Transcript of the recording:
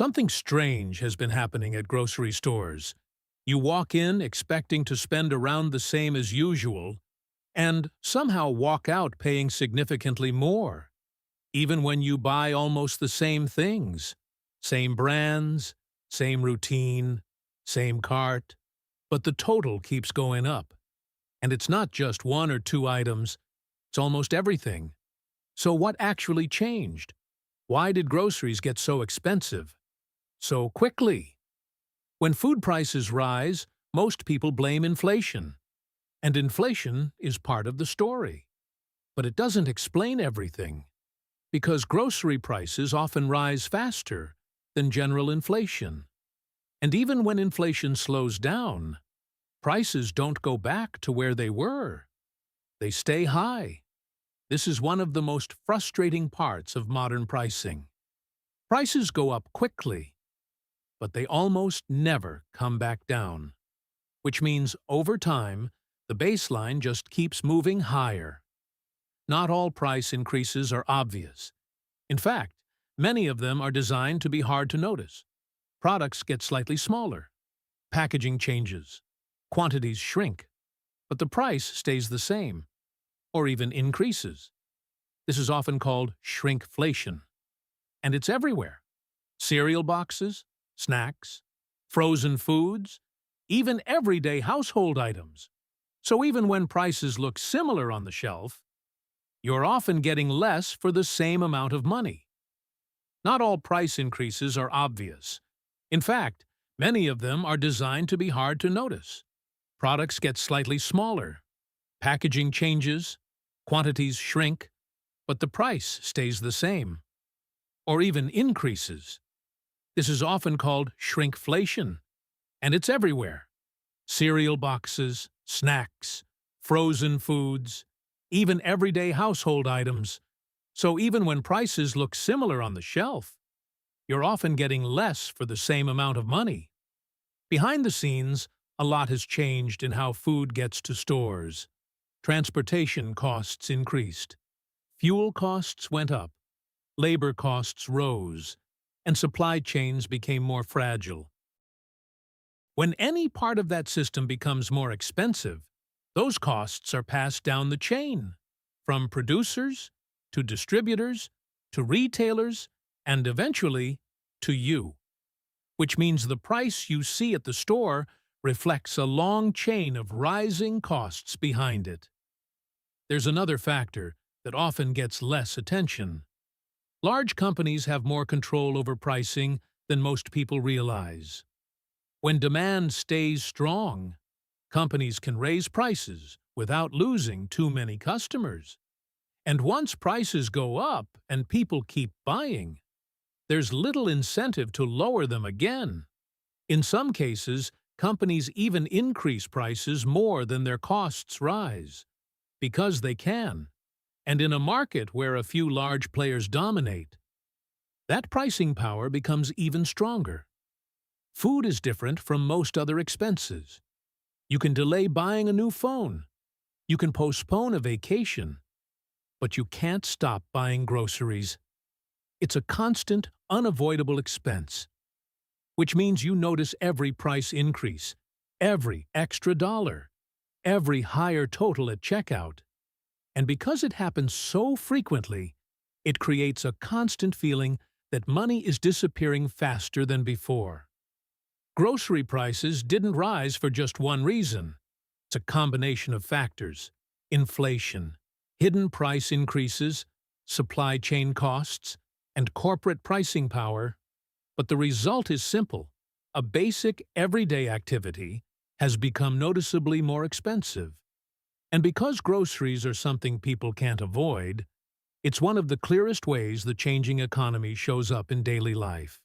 Something strange has been happening at grocery stores. You walk in expecting to spend around the same as usual, and somehow walk out paying significantly more, even when you buy almost the same things. Same brands, same routine, same cart, but the total keeps going up. And it's not just one or two items, it's almost everything. So what actually changed? Why did groceries get so expensive so quickly? When food prices rise, most people blame inflation. And inflation is part of the story. But it doesn't explain everything, because grocery prices often rise faster than general inflation. And even when inflation slows down, prices don't go back to where they were. They stay high. This is one of the most frustrating parts of modern pricing. Prices go up quickly, but they almost never come back down, which means over time, the baseline just keeps moving higher. Not all price increases are obvious. In fact, many of them are designed to be hard to notice. Products get slightly smaller. Packaging changes. Quantities shrink. But the price stays the same, or even increases. This is often called shrinkflation. And it's everywhere. Cereal boxes, snacks, frozen foods, even everyday household items. So even when prices look similar on the shelf, you're often getting less for the same amount of money. Not all price increases are obvious. In fact, many of them are designed to be hard to notice. Products get slightly smaller. Packaging changes. Quantities shrink. But the price stays the same, or even increases. This is often called shrinkflation, and it's everywhere. Cereal boxes, snacks, frozen foods, even everyday household items. So even when prices look similar on the shelf, you're often getting less for the same amount of money. Behind the scenes, a lot has changed in how food gets to stores. Transportation costs increased. Fuel costs went up. Labor costs rose. And supply chains became more fragile. When any part of that system becomes more expensive, those costs are passed down the chain, from producers to distributors to retailers and eventually to you, which means the price you see at the store reflects a long chain of rising costs behind it. There's another factor that often gets less attention. Large companies have more control over pricing than most people realize. When demand stays strong, companies can raise prices without losing too many customers. And once prices go up and people keep buying, there's little incentive to lower them again. In some cases, companies even increase prices more than their costs rise, because they can. And in a market where a few large players dominate, that pricing power becomes even stronger. Food is different from most other expenses. You can delay buying a new phone. You can postpone a vacation. But you can't stop buying groceries. It's a constant, unavoidable expense, which means you notice every price increase, every extra dollar, every higher total at checkout. And because it happens so frequently, it creates a constant feeling that money is disappearing faster than before. Grocery prices didn't rise for just one reason. It's a combination of factors: inflation, hidden price increases, supply chain costs, and corporate pricing power. But the result is simple. A basic, everyday activity has become noticeably more expensive. And because groceries are something people can't avoid, it's one of the clearest ways the changing economy shows up in daily life.